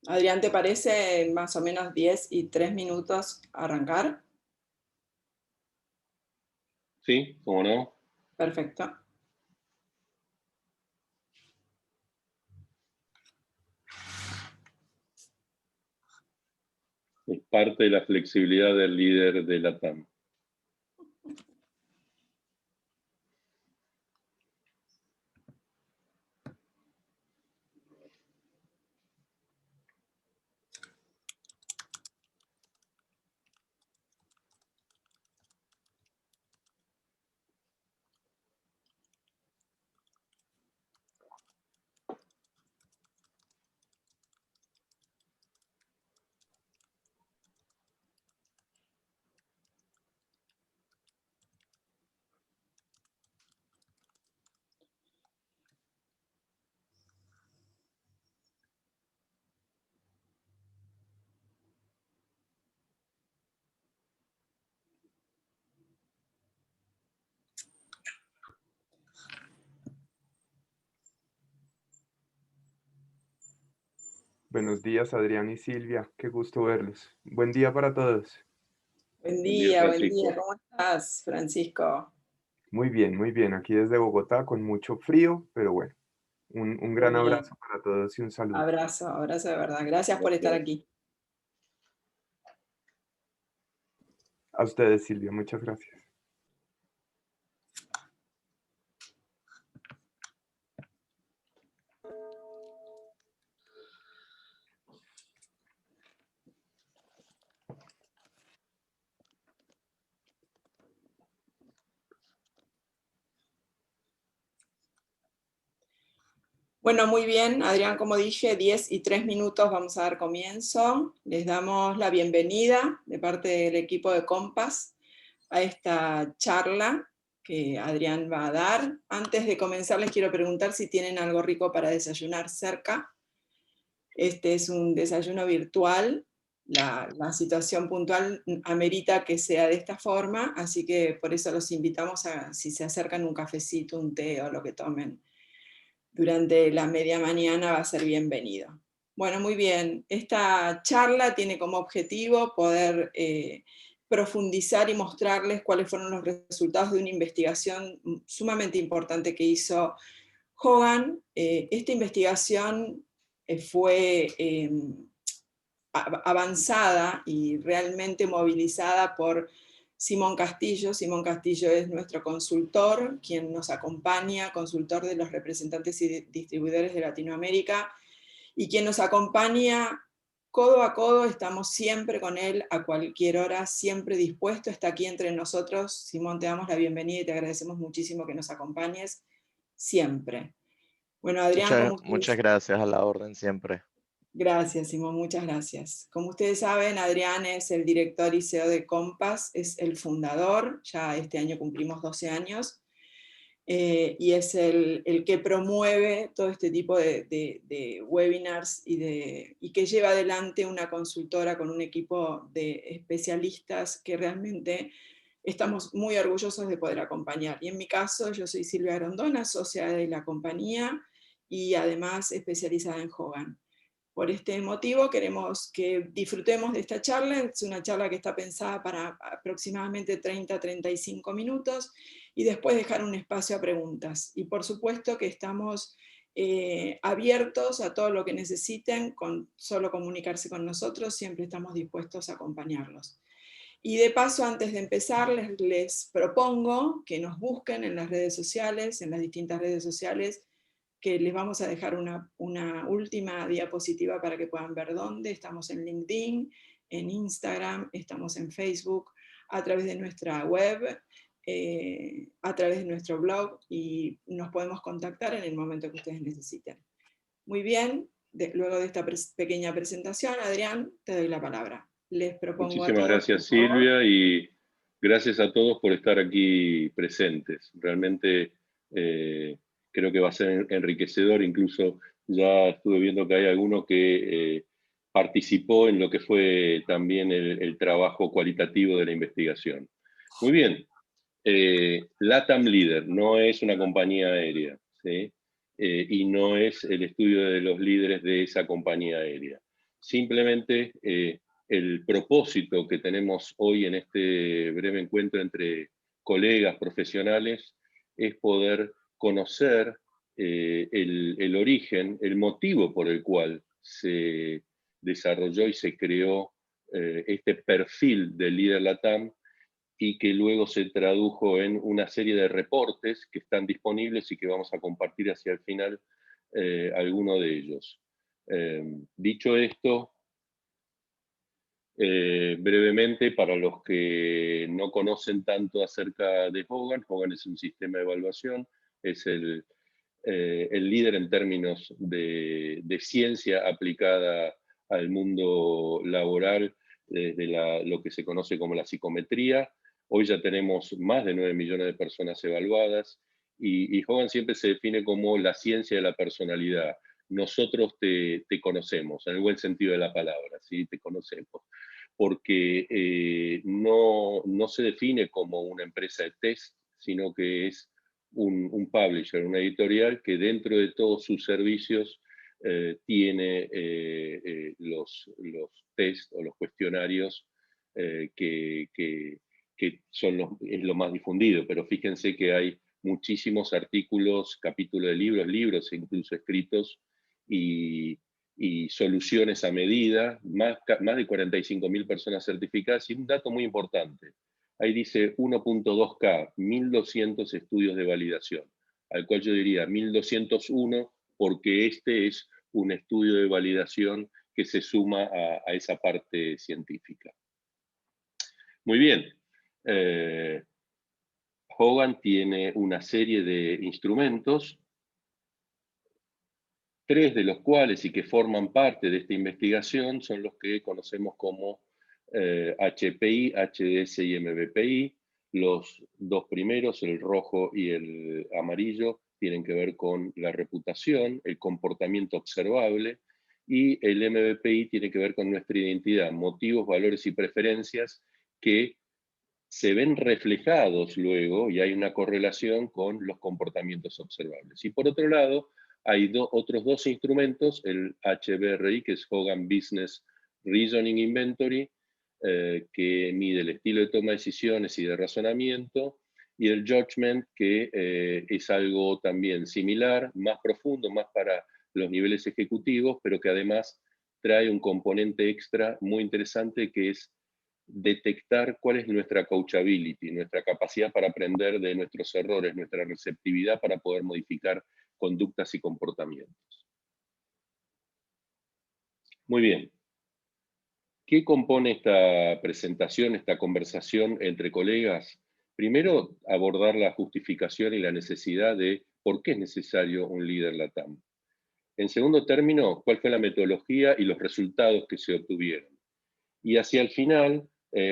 Adrián, ¿te parece más o menos 10 y 3 minutos arrancar? Sí, cómo no. Perfecto. Es parte de la flexibilidad del líder de la TAM. Buenos días, Adrián y Silvia. Qué gusto verlos. Buen día para todos. Buen día, Buen día. Francisco. ¿Cómo estás, Francisco? Muy bien, muy bien. Aquí desde Bogotá con mucho frío, pero bueno, un Qué gran bien. abrazo para todos y un saludo. Abrazo, abrazo de verdad. Gracias por estar Gracias. aquí. A ustedes, Silvia, muchas gracias. Bueno, muy bien, Adrián, como dije, 10 y 3 minutos vamos a dar comienzo. Les damos la bienvenida de parte del equipo de Compass a esta charla que Adrián va a dar. Antes de comenzar, les quiero preguntar si tienen algo rico para desayunar cerca. Este es un desayuno virtual. La situación puntual amerita que sea de esta forma, así que por eso los invitamos a, si se acercan, un cafecito, un té o lo que tomen durante la media mañana, va a ser bienvenido. Bueno, muy bien. Esta charla tiene como objetivo poder profundizar y mostrarles cuáles fueron los resultados de una investigación sumamente importante que hizo Hogan. Esta investigación fue avanzada y realmente movilizada por Simón Castillo. Simón Castillo es nuestro consultor, quien nos acompaña, consultor de los representantes y distribuidores de Latinoamérica, y quien nos acompaña codo a codo. Estamos siempre con él a cualquier hora, siempre dispuesto, está aquí entre nosotros. Simón, te damos la bienvenida y te agradecemos muchísimo que nos acompañes siempre. Bueno, Adrián, Muchas, como muchas ustedes... gracias, a la orden siempre. Gracias, Simón, muchas gracias. Como ustedes saben, Adrián es el director y CEO de Compass, es el fundador, ya este año cumplimos 12 años, y es el que promueve todo este tipo de webinars y que lleva adelante una consultora con un equipo de especialistas que realmente estamos muy orgullosos de poder acompañar. Y en mi caso, yo soy Silvia Grondona, socia de la compañía y además especializada en Hogan. Por este motivo queremos que disfrutemos de esta charla. Es una charla que está pensada para aproximadamente 30-35 minutos y después dejar un espacio a preguntas. Y por supuesto que estamos abiertos a todo lo que necesiten, con solo comunicarse con nosotros, siempre estamos dispuestos a acompañarlos. Y de paso, antes de empezar, les propongo que nos busquen en las redes sociales, en las distintas redes sociales, que les vamos a dejar una última diapositiva para que puedan ver dónde. Estamos en LinkedIn, en Instagram, estamos en Facebook, a través de nuestra web, a través de nuestro blog, y nos podemos contactar en el momento que ustedes necesiten. Muy bien, luego de esta pequeña presentación, Adrián, te doy la palabra. Les propongo a Muchísimas todos, por gracias, favor. Silvia, y gracias a todos por estar aquí presentes. Realmente creo que va a ser enriquecedor. Incluso ya estuve viendo que hay alguno que participó en lo que fue también el trabajo cualitativo de la investigación. Muy bien. LATAM Leader no es una compañía aérea, ¿sí? Y no es el estudio de los líderes de esa compañía aérea. simplemente el propósito que tenemos hoy en este breve encuentro entre colegas profesionales es poder conocer el origen, el motivo por el cual se desarrolló y se creó este perfil del líder LATAM, y que luego se tradujo en una serie de reportes que están disponibles y que vamos a compartir hacia el final alguno de ellos. Dicho esto, brevemente, para los que no conocen tanto acerca de Hogan, Hogan es un sistema de evaluación, es el líder en términos de ciencia aplicada al mundo laboral, desde lo que se conoce como la psicometría. Hoy ya tenemos más de 9 millones de personas evaluadas, y Hogan siempre se define como la ciencia de la personalidad. Nosotros te conocemos, en el buen sentido de la palabra, ¿sí? Te conocemos. Porque no se define como una empresa de test, sino que es un publisher, una editorial que dentro de todos sus servicios tiene los test o los cuestionarios que es lo más difundido, pero fíjense que hay muchísimos artículos, capítulos de libros incluso escritos, y soluciones a medida, más de 45.000 personas certificadas, y un dato muy importante, ahí dice 1.2K, 1.200 estudios de validación, al cual yo diría 1.201 porque este es un estudio de validación que se suma a esa parte científica. Muy bien. Hogan tiene una serie de instrumentos, 3 de los cuales y que forman parte de esta investigación son los que conocemos como HPI, HDS y MBPI. Los 2 primeros, el rojo y el amarillo, tienen que ver con la reputación, el comportamiento observable, y el MBPI tiene que ver con nuestra identidad, motivos, valores y preferencias que se ven reflejados luego, y hay una correlación con los comportamientos observables. Y por otro lado, hay otros 2 instrumentos, el HBRI, que es Hogan Business Reasoning Inventory, que mide el estilo de toma de decisiones y de razonamiento, y el Judgment, que es algo también similar, más profundo, más para los niveles ejecutivos, pero que además trae un componente extra muy interesante, que es detectar cuál es nuestra coachability, nuestra capacidad para aprender de nuestros errores, nuestra receptividad para poder modificar conductas y comportamientos. Muy bien. ¿Qué compone esta presentación, esta conversación entre colegas? Primero, abordar la justificación y la necesidad de por qué es necesario un líder LATAM. En segundo término, cuál fue la metodología y los resultados que se obtuvieron. Y hacia el final,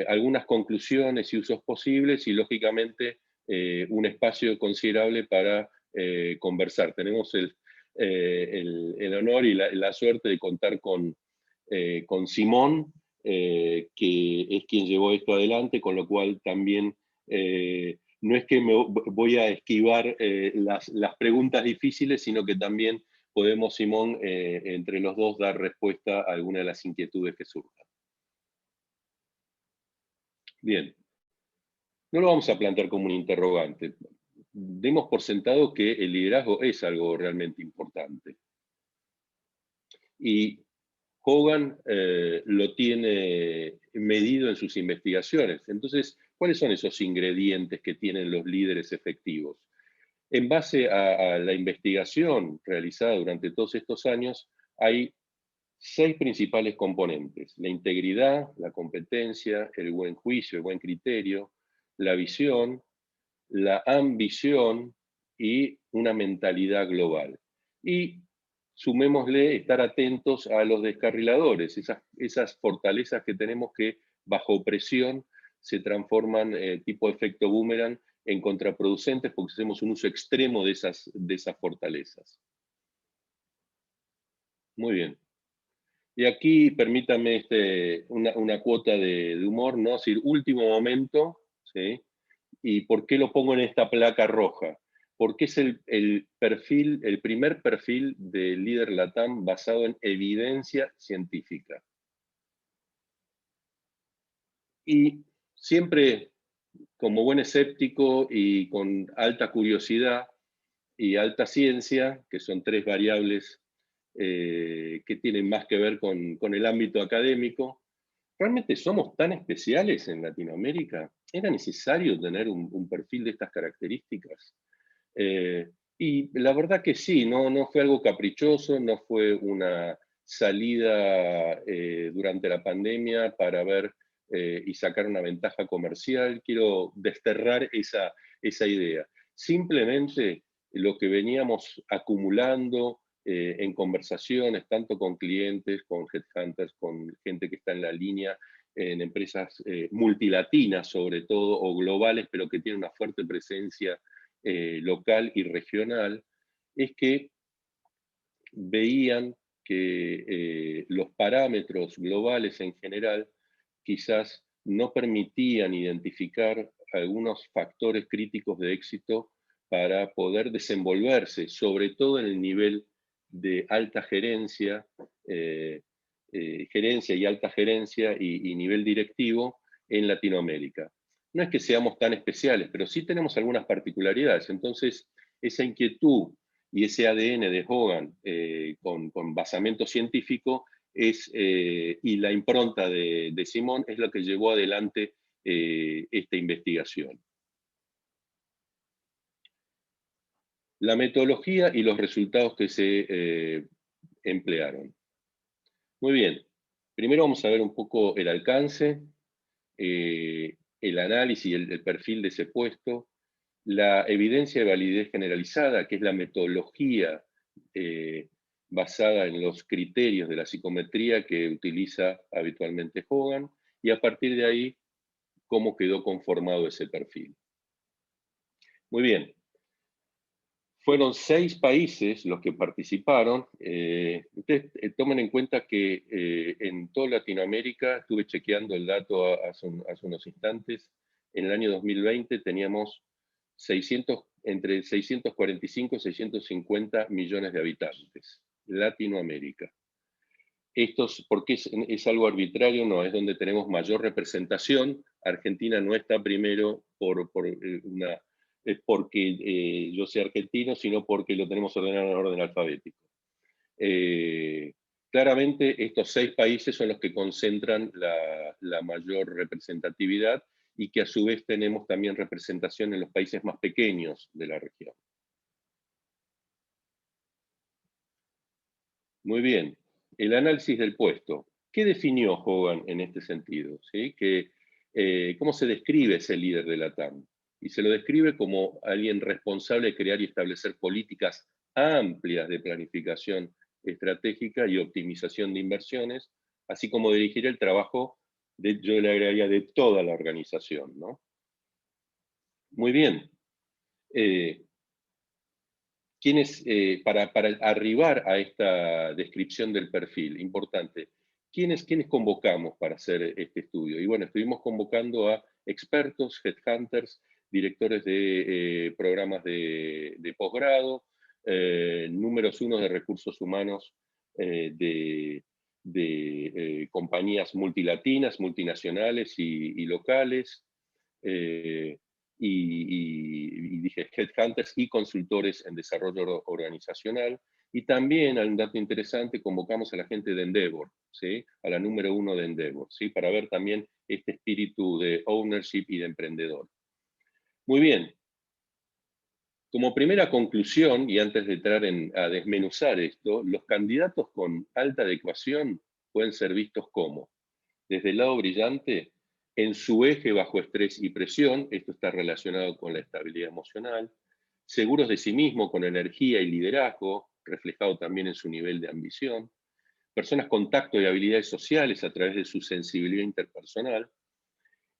algunas conclusiones y usos posibles, y lógicamente un espacio considerable para conversar. Tenemos el honor y la suerte de contar con Simón, que es quien llevó esto adelante, con lo cual también no es que me voy a esquivar las preguntas difíciles, sino que también podemos, Simón, entre los dos dar respuesta a alguna de las inquietudes que surjan. Bien, no lo vamos a plantear como un interrogante. Demos por sentado que el liderazgo es algo realmente importante. Y Hogan lo tiene medido en sus investigaciones. Entonces, ¿cuáles son esos ingredientes que tienen los líderes efectivos? En base a la investigación realizada durante todos estos años, hay 6 principales componentes: la integridad, la competencia, el buen juicio, el buen criterio, la visión, la ambición y una mentalidad global. Y sumémosle estar atentos a los descarriladores, esas fortalezas que tenemos que bajo presión se transforman tipo efecto boomerang en contraproducentes porque hacemos un uso extremo de esas fortalezas. Muy bien. Y aquí permítame una cuota de humor, ¿no? Es decir, último momento, ¿sí? ¿Y por qué lo pongo en esta placa roja? porque es el primer perfil de líder LATAM basado en evidencia científica. Y siempre, como buen escéptico y con alta curiosidad y alta ciencia, que son tres variables que tienen más que ver con el ámbito académico, ¿realmente somos tan especiales en Latinoamérica? ¿Era necesario tener un perfil de estas características? Y la verdad que sí, no fue algo caprichoso, no fue una salida durante la pandemia para ver y sacar una ventaja comercial. Quiero desterrar esa idea. Simplemente lo que veníamos acumulando en conversaciones, tanto con clientes, con headhunters, con gente que está en la línea, en empresas multilatinas sobre todo, o globales, pero que tienen una fuerte presencia local y regional, es que veían que los parámetros globales en general quizás no permitían identificar algunos factores críticos de éxito para poder desenvolverse, sobre todo en el nivel de alta gerencia, gerencia y alta gerencia y nivel directivo en Latinoamérica. No es que seamos tan especiales, pero sí tenemos algunas particularidades. Entonces, esa inquietud y ese ADN de Hogan con basamento científico y la impronta de Simón es lo que llevó adelante esta investigación. La metodología y los resultados que se emplearon. Muy bien, primero vamos a ver un poco el alcance, el análisis, el perfil de ese puesto, la evidencia de validez generalizada, que es la metodología basada en los criterios de la psicometría que utiliza habitualmente Hogan, y a partir de ahí, cómo quedó conformado ese perfil. Muy bien. Fueron 6 países los que participaron. Ustedes tomen en cuenta que en toda Latinoamérica, estuve chequeando el dato hace unos instantes, en el año 2020 teníamos entre 645 y 650 millones de habitantes. Latinoamérica. ¿Por qué es algo arbitrario? No, es donde tenemos mayor representación. Argentina no está primero es porque yo sea argentino, sino porque lo tenemos ordenado en orden alfabético. Claramente estos 6 países son los que concentran la mayor representatividad y que a su vez tenemos también representación en los países más pequeños de la región. Muy bien, el análisis del puesto. ¿Qué definió Hogan en este sentido? ¿Sí? ¿Cómo se describe ese líder de la TAM? Y se lo describe como alguien responsable de crear y establecer políticas amplias de planificación estratégica y optimización de inversiones, así como dirigir el trabajo, yo le agregaría, de toda la organización, ¿no? Muy bien. Para arribar a esta descripción del perfil, importante, ¿quiénes convocamos para hacer este estudio? Y bueno, estuvimos convocando a expertos, headhunters, directores de programas de posgrado, números 1 de recursos humanos de compañías multilatinas, multinacionales y locales, y dije headhunters y consultores en desarrollo organizacional. Y también, hay un dato interesante, convocamos a la gente de Endeavor, ¿sí? A la número 1 de Endeavor, ¿sí? Para ver también este espíritu de ownership y de emprendedor. Muy bien. Como primera conclusión, y antes de entrar a desmenuzar esto, los candidatos con alta adecuación pueden ser vistos como, desde el lado brillante, en su eje bajo estrés y presión, esto está relacionado con la estabilidad emocional, seguros de sí mismo, con energía y liderazgo, reflejado también en su nivel de ambición, personas con tacto y habilidades sociales a través de su sensibilidad interpersonal,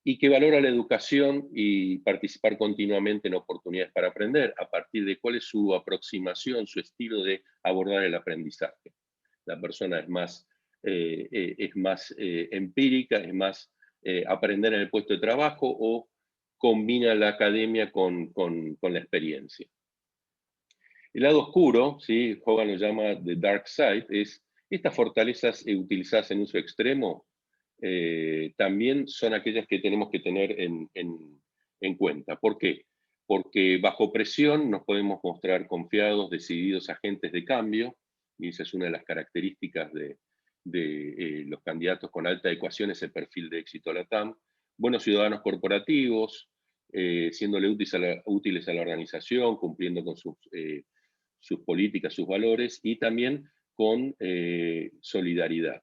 y que valora la educación y participar continuamente en oportunidades para aprender, a partir de cuál es su aproximación, su estilo de abordar el aprendizaje. La persona es más empírica, es más aprender en el puesto de trabajo, o combina la academia con la experiencia. El lado oscuro, ¿sí? Hogan lo llama the dark side, es estas fortalezas utilizadas en uso extremo, también son aquellas que tenemos que tener en cuenta. ¿Por qué? Porque bajo presión nos podemos mostrar confiados, decididos, agentes de cambio, y esa es una de las características de los candidatos con alta ecuación, ese perfil de éxito LATAM. Buenos ciudadanos corporativos, siéndole útiles a la organización, cumpliendo con sus políticas, sus valores, y también con solidaridad.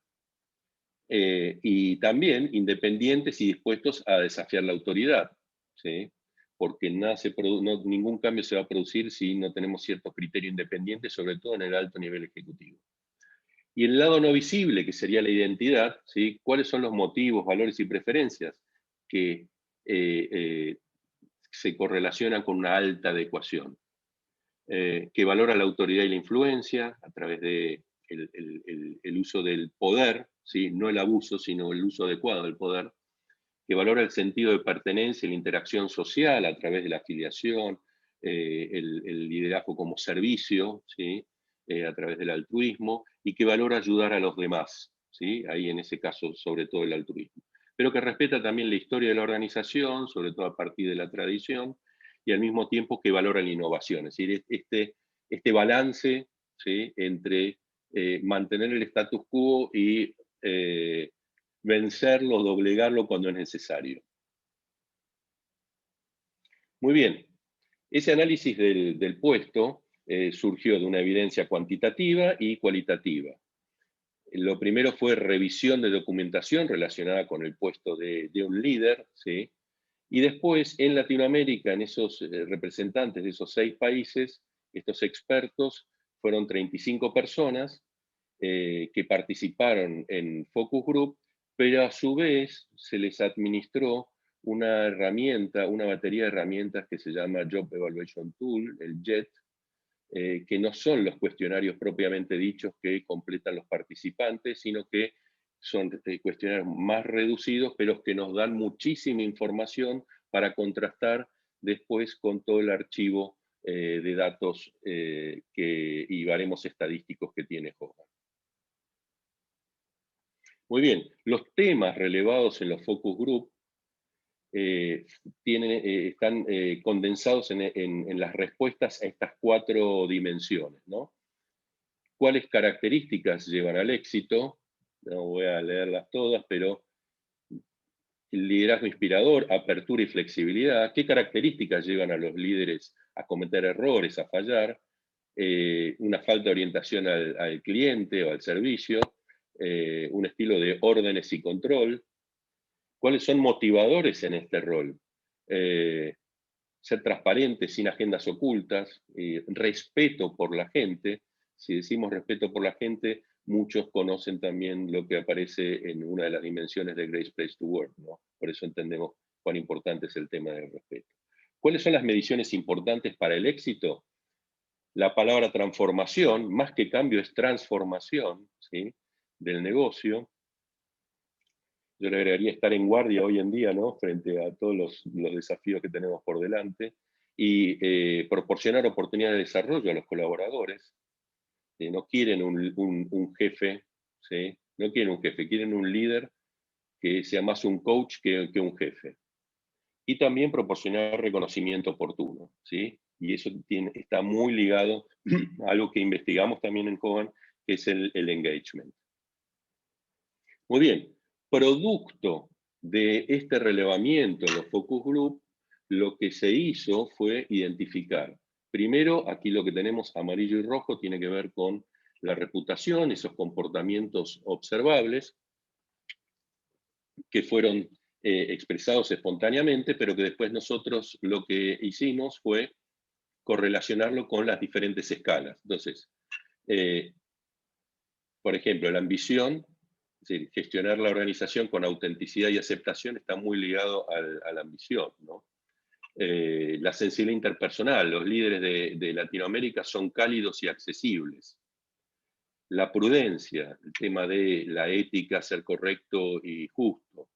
Y también independientes y dispuestos a desafiar la autoridad, ¿sí? Porque ningún cambio se va a producir si no tenemos ciertos criterios independientes, sobre todo en el alto nivel ejecutivo. Y el lado no visible, que sería la identidad, ¿sí? ¿Cuáles son los motivos, valores y preferencias que se correlacionan con una alta adecuación? Que valora la autoridad y la influencia a través de el uso del poder, ¿sí? No el abuso, sino el uso adecuado del poder, que valora el sentido de pertenencia y la interacción social a través de la afiliación, el liderazgo como servicio, ¿sí? A través del altruismo, y que valora ayudar a los demás, ¿sí? Ahí en ese caso sobre todo el altruismo. Pero que respeta también la historia de la organización, sobre todo a partir de la tradición, y al mismo tiempo que valora la innovación. Es decir, este balance, ¿sí? Entre mantener el status quo y vencerlo, doblegarlo cuando es necesario. Muy bien, ese análisis del puesto surgió de una evidencia cuantitativa y cualitativa. Lo primero fue revisión de documentación relacionada con el puesto de un líder, ¿sí? Y después en Latinoamérica, en esos representantes de esos 6 países, estos expertos fueron 35 personas que participaron en Focus Group, pero a su vez se les administró una herramienta, una batería de herramientas que se llama Job Evaluation Tool, el JET, que no son los cuestionarios propiamente dichos que completan los participantes, sino que son cuestionarios más reducidos, pero que nos dan muchísima información para contrastar después con todo el archivo de datos y baremos estadísticos que tiene Hogan. Muy bien, los temas relevados en los focus group están condensados en las respuestas a estas 4 dimensiones, ¿no? ¿Cuáles características llevan al éxito? No voy a leerlas todas, pero el liderazgo inspirador, apertura y flexibilidad. ¿Qué características llevan a los líderes a cometer errores, a fallar? Una falta de orientación al cliente o al servicio, un estilo de órdenes y control. ¿Cuáles son motivadores en este rol? Ser transparente, sin agendas ocultas, respeto por la gente. Si decimos respeto por la gente, muchos conocen también lo que aparece en una de las dimensiones de Great Place to Work, ¿no? Por eso entendemos cuán importante es el tema del respeto. ¿Cuáles son las mediciones importantes para el éxito? La palabra transformación, más que cambio, es transformación, ¿sí? Del negocio. Yo le agregaría estar en guardia hoy en día, ¿no? Frente a todos los desafíos que tenemos por delante, y proporcionar oportunidades de desarrollo a los colaboradores. No quieren un jefe, ¿sí? No quieren un jefe, quieren un líder que sea más un coach que un jefe. Y también proporcionar reconocimiento oportuno, ¿sí? Y eso está muy ligado a algo que investigamos también en Hogan, que es el engagement. Muy bien, producto de este relevamiento en los focus group, lo que se hizo fue identificar. Primero, aquí lo que tenemos amarillo y rojo tiene que ver con la reputación, esos comportamientos observables que fueron expresados espontáneamente, pero que después nosotros lo que hicimos fue correlacionarlo con las diferentes escalas. Entonces, por ejemplo, la ambición, es decir, gestionar la organización con autenticidad y aceptación está muy ligado a la ambición, ¿no? La sensibilidad interpersonal, los líderes de Latinoamérica son cálidos y accesibles. La prudencia, el tema de la ética, ser correcto y justo.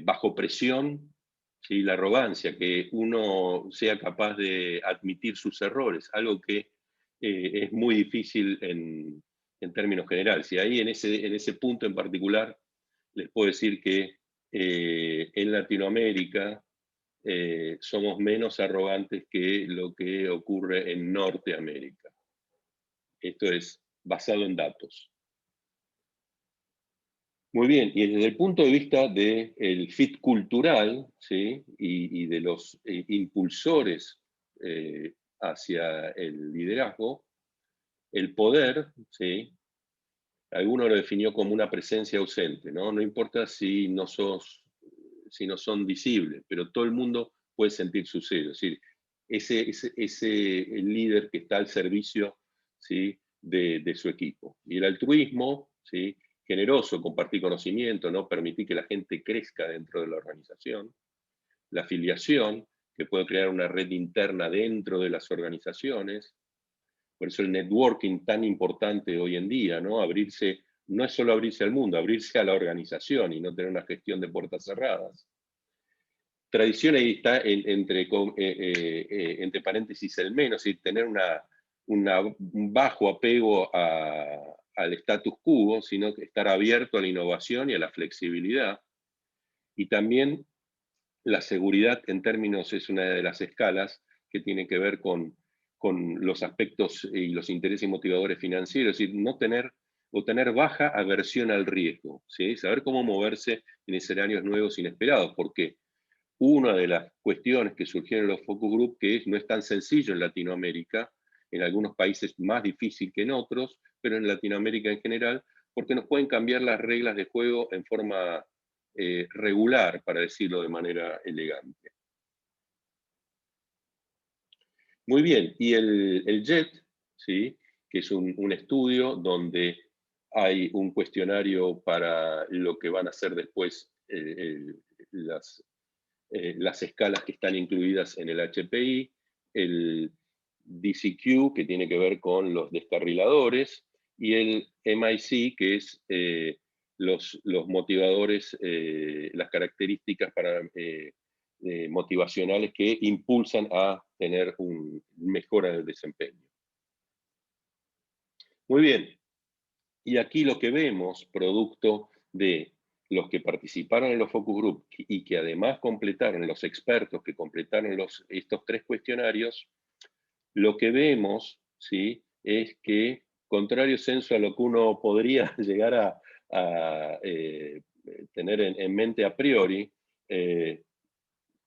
Bajo presión, ¿sí? La arrogancia, que uno sea capaz de admitir sus errores, algo que es muy difícil en términos generales. Y ahí en ese punto en particular les puedo decir que en Latinoamérica somos menos arrogantes que lo que ocurre en Norteamérica. Esto es basado en datos. Muy bien, y desde el punto de vista del fit cultural, ¿sí? y de los impulsores hacia el liderazgo, el poder, ¿sí? Alguno lo definió como una presencia ausente, ¿no? No importa si no son visibles, pero todo el mundo puede sentir su sello. Es decir, el líder que está al servicio, ¿sí? de su equipo. Y el altruismo, ¿sí? Generoso, compartir conocimiento, ¿no? Permitir que la gente crezca dentro de la organización. La afiliación, que puede crear una red interna dentro de las organizaciones. Por eso el networking tan importante hoy en día, ¿no? No es solo abrirse al mundo, abrirse a la organización y no tener una gestión de puertas cerradas. Tradición ahí está entre paréntesis el menos, y tener un bajo apego al status quo, sino que estar abierto a la innovación y a la flexibilidad. Y también la seguridad en términos es una de las escalas que tiene que ver con los aspectos y los intereses motivadores financieros, es decir, no tener o tener baja aversión al riesgo, ¿sí? Saber cómo moverse en escenarios nuevos inesperados, porque una de las cuestiones que surgieron en los focus group, que no es tan sencillo en Latinoamérica, en algunos países más difícil que en otros, pero en Latinoamérica en general, porque nos pueden cambiar las reglas de juego en forma regular, para decirlo de manera elegante. Muy bien, y el JET, ¿sí? Que es un estudio donde hay un cuestionario para lo que van a ser después las escalas que están incluidas en el HPI, el DCQ, que tiene que ver con los descarriladores, y el MIC, que es los motivadores, las características motivacionales que impulsan a tener mejora del desempeño. Muy bien, y aquí lo que vemos, producto de los que participaron en los focus group y que además completaron, los expertos que completaron estos 3 cuestionarios, lo que vemos, ¿sí? Es que, contrario senso a lo que uno podría llegar a tener en mente a priori,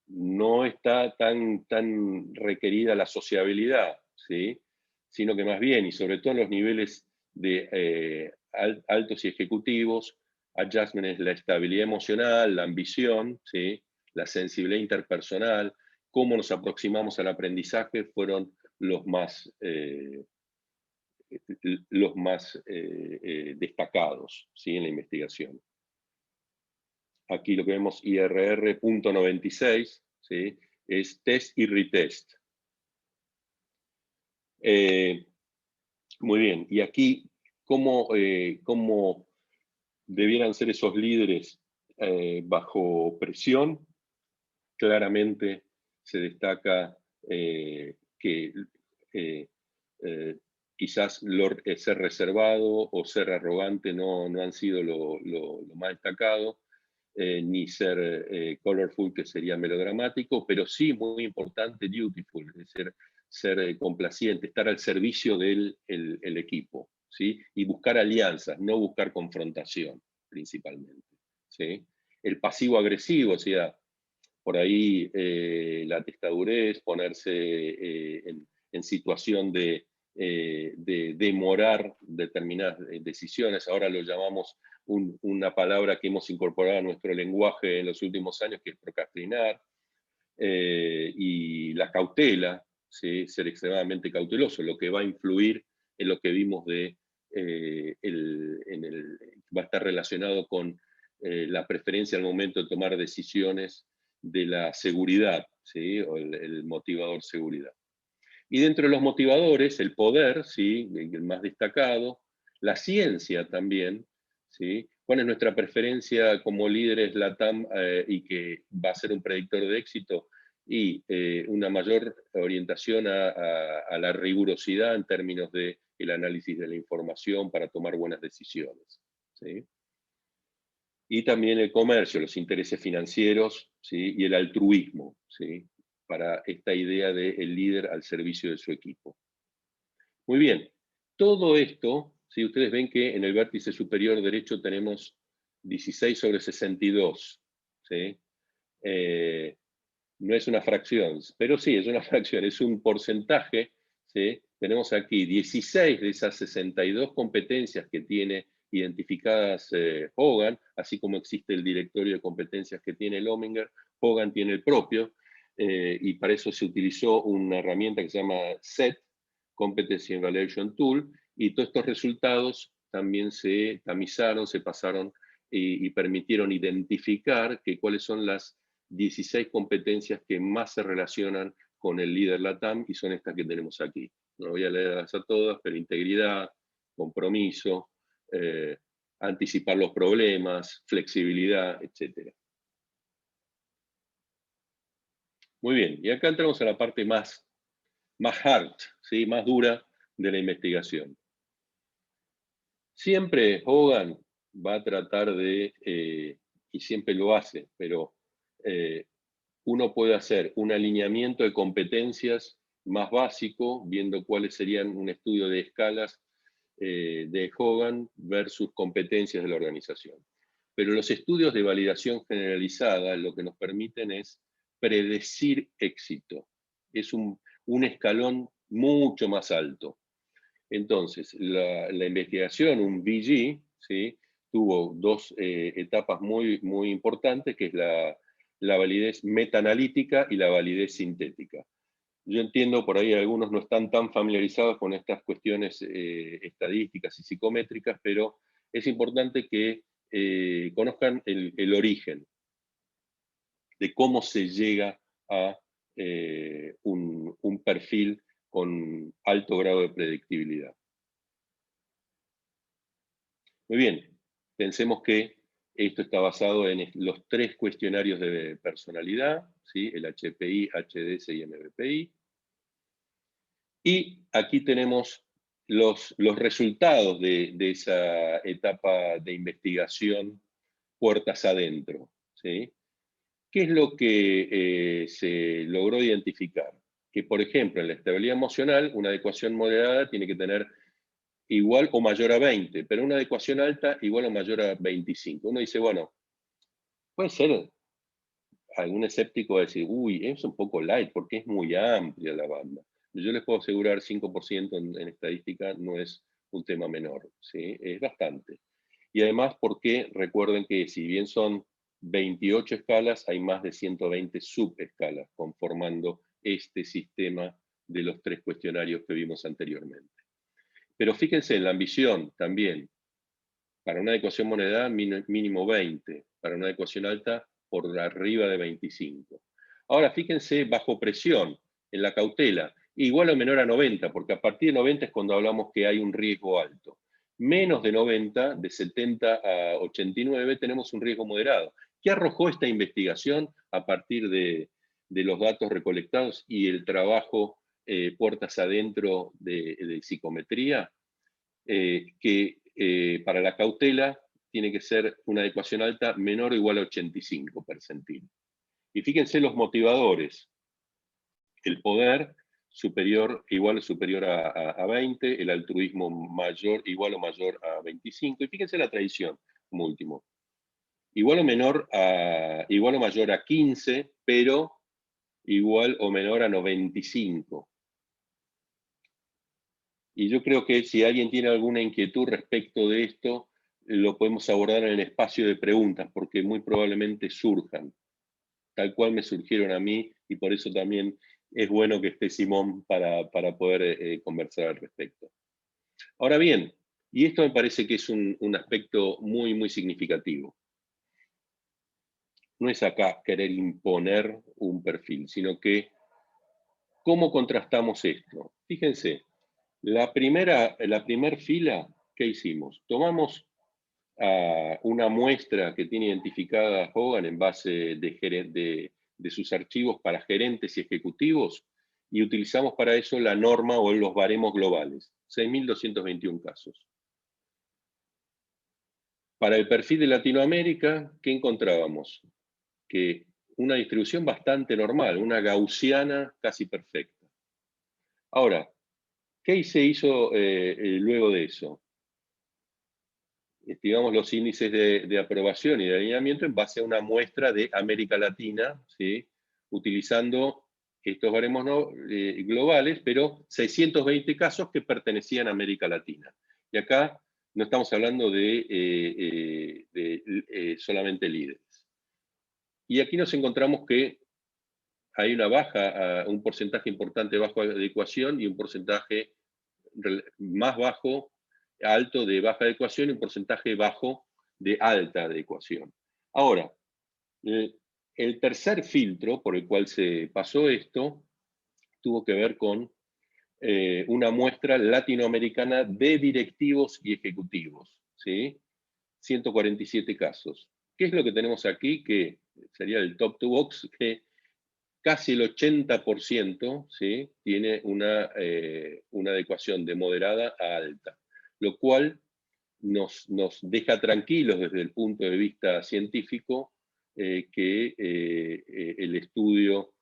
no está tan requerida la sociabilidad, ¿sí? Sino que más bien, y sobre todo en los niveles de altos y ejecutivos, adjustment es la estabilidad emocional, la ambición, ¿sí? La sensibilidad interpersonal, cómo nos aproximamos al aprendizaje fueron los más destacados, ¿sí? En la investigación. Aquí lo que vemos, IRR.96, ¿sí? Es test y retest. Muy bien, y aquí, ¿cómo debieran ser esos líderes bajo presión? Claramente se destaca que quizás ser reservado o ser arrogante no han sido lo más destacado. Ni ser colorful, que sería melodramático, pero sí muy importante, dutiful, es decir, ser complaciente, estar al servicio del equipo, ¿sí? Y buscar alianzas, no buscar confrontación, principalmente, ¿sí? El pasivo-agresivo, o sea, por ahí la testadurez, ponerse en situación de demorar determinadas decisiones, ahora lo llamamos una palabra que hemos incorporado a nuestro lenguaje en los últimos años, que es procrastinar, y la cautela, ¿sí? Ser extremadamente cauteloso, lo que va a influir en lo que vimos va a estar relacionado con la preferencia al momento de tomar decisiones de la seguridad, ¿sí? O el motivador seguridad. Y dentro de los motivadores, el poder, ¿sí? El más destacado, la ciencia también, ¿sí? ¿Cuál es nuestra preferencia como líderes LATAM y que va a ser un predictor de éxito? Y una mayor orientación a la rigurosidad en términos del análisis de la información para tomar buenas decisiones, ¿sí? Y también el comercio, los intereses financieros, ¿sí? Y el altruismo, ¿sí? Para esta idea del líder al servicio de su equipo. Muy bien, todo esto, ¿sí? Ustedes ven que en el vértice superior derecho tenemos 16/62, ¿sí? No es una fracción, pero sí, es una fracción, es un porcentaje, ¿sí? Tenemos aquí 16 de esas 62 competencias que tiene identificadas Hogan, así como existe el directorio de competencias que tiene Lominger, Hogan tiene el propio, y para eso se utilizó una herramienta que se llama SET, Competency Evaluation Tool, y todos estos resultados también se tamizaron, se pasaron y permitieron identificar cuáles son las 16 competencias que más se relacionan con el líder LATAM, y son estas que tenemos aquí. No voy a leerlas a todas, pero integridad, compromiso, anticipar los problemas, flexibilidad, etc. Muy bien, y acá entramos a la parte más hard, ¿sí? Más dura de la investigación. Siempre Hogan va a tratar de, y siempre lo hace, pero uno puede hacer un alineamiento de competencias más básico, viendo cuáles serían un estudio de escalas de Hogan versus competencias de la organización. Pero los estudios de validación generalizada lo que nos permiten es predecir éxito. Es un escalón mucho más alto. Entonces, la investigación, un VG, ¿sí? Tuvo dos etapas muy importantes, que es la validez metaanalítica y la validez sintética. Yo entiendo, por ahí algunos no están tan familiarizados con estas cuestiones estadísticas y psicométricas, pero es importante que conozcan el origen de cómo se llega a un perfil con alto grado de predictibilidad. Muy bien, pensemos que esto está basado en los 3 cuestionarios de personalidad, ¿sí? El HPI, HDS y MBPI. Y aquí tenemos los resultados de esa etapa de investigación puertas adentro, ¿sí? ¿Qué es lo que se logró identificar? Que, por ejemplo, en la estabilidad emocional, una adecuación moderada tiene que tener igual o mayor a 20, pero una adecuación alta igual o mayor a 25. Uno dice, bueno, puede ser, algún escéptico va a decir, uy, es un poco light porque es muy amplia la banda. Yo les puedo asegurar 5% en estadística no es un tema menor, ¿sí? Es bastante. Y además porque recuerden que si bien son 28 escalas, hay más de 120 subescalas conformando este sistema de los 3 cuestionarios que vimos anteriormente. Pero fíjense en la ambición también. Para una adecuación moneda mínimo 20, para una adecuación alta por arriba de 25. Ahora fíjense bajo presión, en la cautela, igual o menor a 90, porque a partir de 90 es cuando hablamos que hay un riesgo alto. Menos de 90, de 70 a 89, tenemos un riesgo moderado. ¿Qué arrojó esta investigación a partir de los datos recolectados y el trabajo puertas adentro de psicometría? Que para la cautela tiene que ser una adecuación alta menor o igual a 85 percentil. Y fíjense los motivadores. El poder superior, igual o superior a 20, el altruismo mayor, igual o mayor a 25. Y fíjense la traición, como último. Igual o mayor a 15, pero igual o menor a 95. Y yo creo que si alguien tiene alguna inquietud respecto de esto, lo podemos abordar en el espacio de preguntas, porque muy probablemente surjan, tal cual me surgieron a mí, y por eso también es bueno que esté Simón para poder conversar al respecto. Ahora bien, y esto me parece que es un aspecto muy significativo. No es acá querer imponer un perfil, sino que ¿cómo contrastamos esto? Fíjense, la primera fila, ¿qué hicimos? Tomamos a una muestra que tiene identificada Hogan en base de sus archivos para gerentes y ejecutivos, y utilizamos para eso la norma o los baremos globales, 6.221 casos. Para el perfil de Latinoamérica, ¿qué encontrábamos? Que una distribución bastante normal, una gaussiana casi perfecta. Ahora, ¿qué se hizo luego de eso? Estimamos los índices de aprobación y de alineamiento en base a una muestra de América Latina, ¿sí? Utilizando estos baremos globales, pero 620 casos que pertenecían a América Latina. Y acá no estamos hablando de solamente líderes. Y aquí nos encontramos que hay una un porcentaje importante bajo de adecuación y un porcentaje más bajo, alto de baja adecuación y un porcentaje bajo de alta adecuación. Ahora, el tercer filtro por el cual se pasó esto tuvo que ver con una muestra latinoamericana de directivos y ejecutivos, ¿sí? 147 casos. ¿Qué es lo que tenemos aquí? Que sería el top to box, que casi el 80%, ¿sí? Tiene una adecuación de moderada a alta, lo cual nos deja tranquilos desde el punto de vista científico que el estudio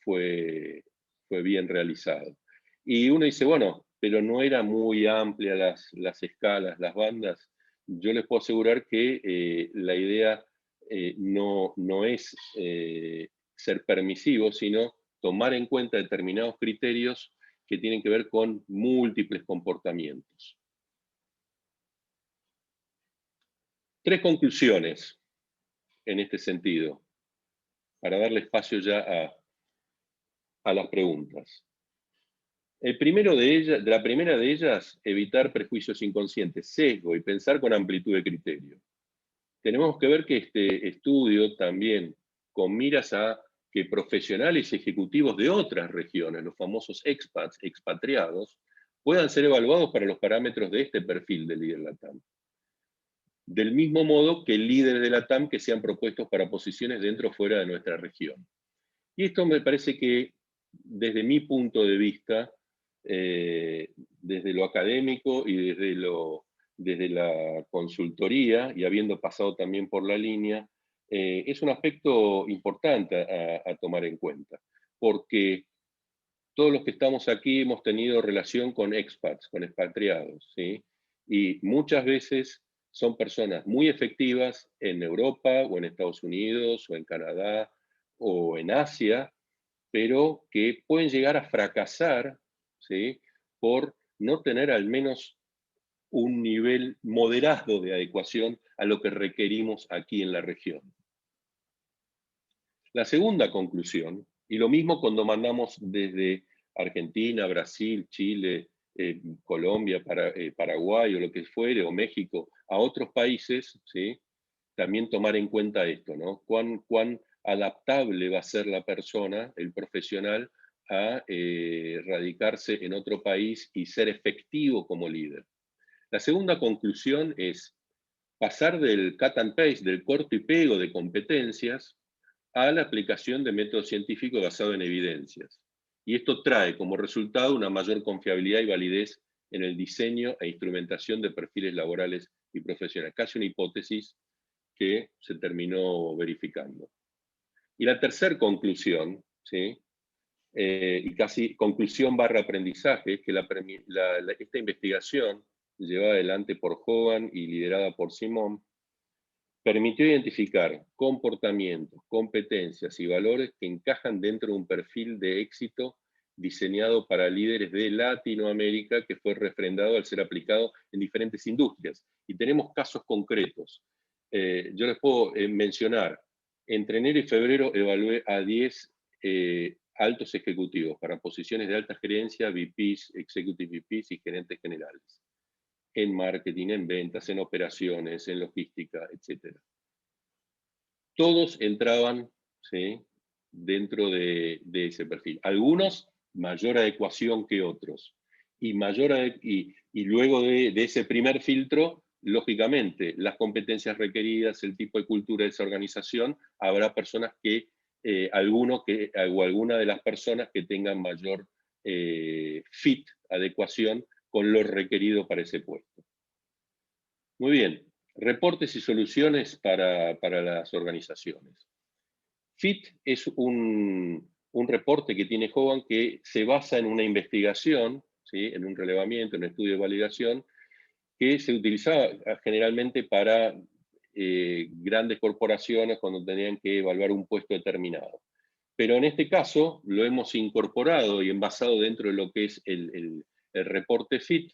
fue bien realizado. Y uno dice, bueno, pero no era muy amplia las escalas, las bandas. Yo les puedo asegurar que la idea no es ser permisivo, sino tomar en cuenta determinados criterios que tienen que ver con múltiples comportamientos. 3 conclusiones en este sentido, para darle espacio ya a las preguntas. La primera de ellas, evitar prejuicios inconscientes, sesgo y pensar con amplitud de criterio. Tenemos que ver que este estudio también, con miras a que profesionales y ejecutivos de otras regiones, los famosos expats, expatriados, puedan ser evaluados para los parámetros de este perfil de líder LATAM. Del mismo modo que líderes de la TAM que sean propuestos para posiciones dentro o fuera de nuestra región. Y esto me parece que, desde mi punto de vista, desde lo académico y desde la consultoría, y habiendo pasado también por la línea, es un aspecto importante a tomar en cuenta, porque todos los que estamos aquí hemos tenido relación con expats, con expatriados, ¿sí? Y muchas veces son personas muy efectivas en Europa o en Estados Unidos o en Canadá o en Asia, pero que pueden llegar a fracasar, ¿sí? Por no tener al menos un nivel moderado de adecuación a lo que requerimos aquí en la región. La segunda conclusión, y lo mismo cuando mandamos desde Argentina, Brasil, Chile, Colombia, Paraguay o lo que fuere, o México, a otros países, ¿sí? También tomar en cuenta esto, ¿no? Cuán adaptable va a ser la persona, el profesional, a radicarse en otro país y ser efectivo como líder. La segunda conclusión es pasar del cut and paste, del corto y pego de competencias, a la aplicación de métodos científicos basados en evidencias. Y esto trae como resultado una mayor confiabilidad y validez en el diseño e instrumentación de perfiles laborales y profesionales. Casi una hipótesis que se terminó verificando. Y la tercera conclusión, ¿sí? Y casi conclusión barra aprendizaje, es que esta investigación, llevada adelante por Hogan y liderada por Simón, permitió identificar comportamientos, competencias y valores que encajan dentro de un perfil de éxito diseñado para líderes de Latinoamérica, que fue refrendado al ser aplicado en diferentes industrias. Y tenemos casos concretos. Yo les puedo mencionar, entre enero y febrero evalué a 10 altos ejecutivos para posiciones de alta gerencia, VPs, Executive VPs y gerentes generales, en marketing, en ventas, en operaciones, en logística, etc. Todos entraban, ¿sí?, dentro de ese perfil. Algunos mayor adecuación que otros. Y luego de ese primer filtro, lógicamente, las competencias requeridas, el tipo de cultura de esa organización, habrá personas que, o alguna de las personas que tengan mayor fit, adecuación con lo requerido para ese puesto. Muy bien, reportes y soluciones para las organizaciones. FIT es un reporte que tiene Hogan que se basa en una investigación, ¿sí? En un relevamiento, en un estudio de validación, que se utilizaba generalmente para grandes corporaciones cuando tenían que evaluar un puesto determinado. Pero en este caso lo hemos incorporado y envasado dentro de lo que es el reporte FIT,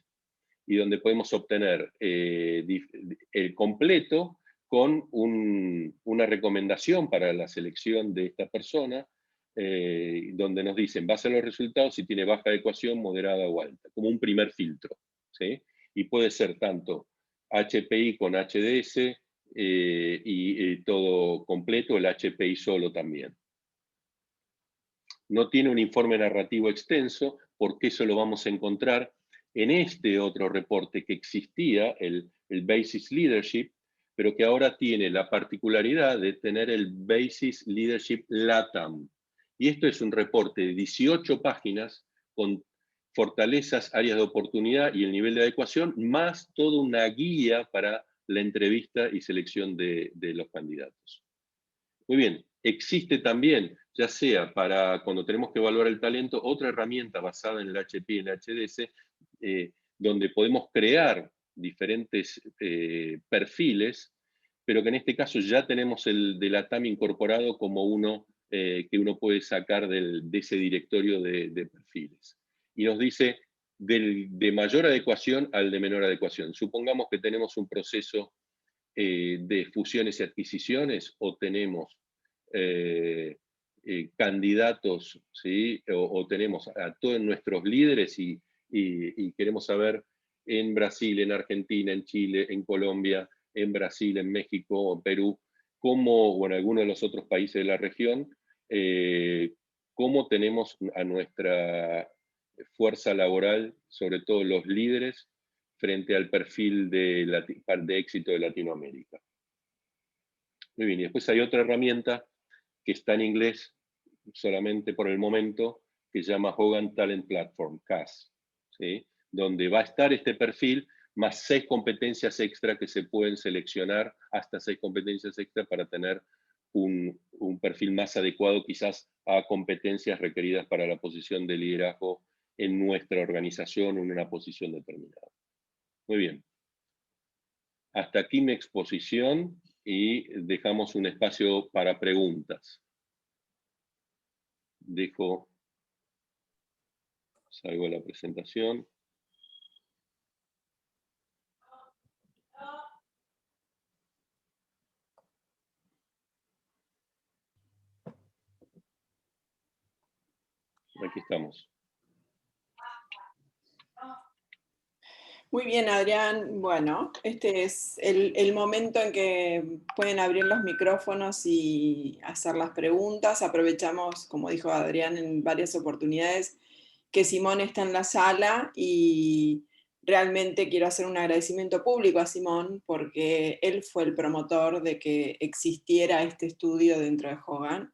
y donde podemos obtener el completo con una recomendación para la selección de esta persona, donde nos dicen, base a los resultados, si tiene baja adecuación, moderada o alta, como un primer filtro, ¿sí? Y puede ser tanto HPI con HDS y todo completo, el HPI solo también. No tiene un informe narrativo extenso, porque eso lo vamos a encontrar en este otro reporte que existía, el Basis Leadership, pero que ahora tiene la particularidad de tener el Basis Leadership LATAM. Y esto es un reporte de 18 páginas con fortalezas, áreas de oportunidad y el nivel de adecuación, más toda una guía para la entrevista y selección de los candidatos. Muy bien, existe también, ya sea para cuando tenemos que evaluar el talento, otra herramienta basada en el HP y en el HDS, donde podemos crear diferentes perfiles, pero que en este caso ya tenemos el de la TAM incorporado como uno que uno puede sacar de ese directorio de perfiles. Y nos dice de mayor adecuación al de menor adecuación. Supongamos que tenemos un proceso de fusiones y adquisiciones, o tenemos candidatos, ¿sí? o tenemos a todos nuestros líderes y queremos saber en Brasil, en Argentina, en Chile, en Colombia, en Brasil, en México, en Perú, o en algunos de los otros países de la región, cómo tenemos a nuestra fuerza laboral, sobre todo los líderes, frente al perfil de éxito de Latinoamérica. Muy bien, y después hay otra herramienta que está en inglés solamente por el momento, que se llama Hogan Talent Platform, CAS, ¿sí? Donde va a estar este perfil más 6 competencias extra que se pueden seleccionar, hasta 6 competencias extra para tener un perfil más adecuado quizás a competencias requeridas para la posición de liderazgo en nuestra organización o en una posición determinada. Muy bien. Hasta aquí mi exposición y dejamos un espacio para preguntas. Salgo de la presentación. Aquí estamos. Muy bien, Adrián. Bueno, este es el momento en que pueden abrir los micrófonos y hacer las preguntas. Aprovechamos, como dijo Adrián en varias oportunidades, que Simón está en la sala y realmente quiero hacer un agradecimiento público a Simón porque él fue el promotor de que existiera este estudio dentro de Hogan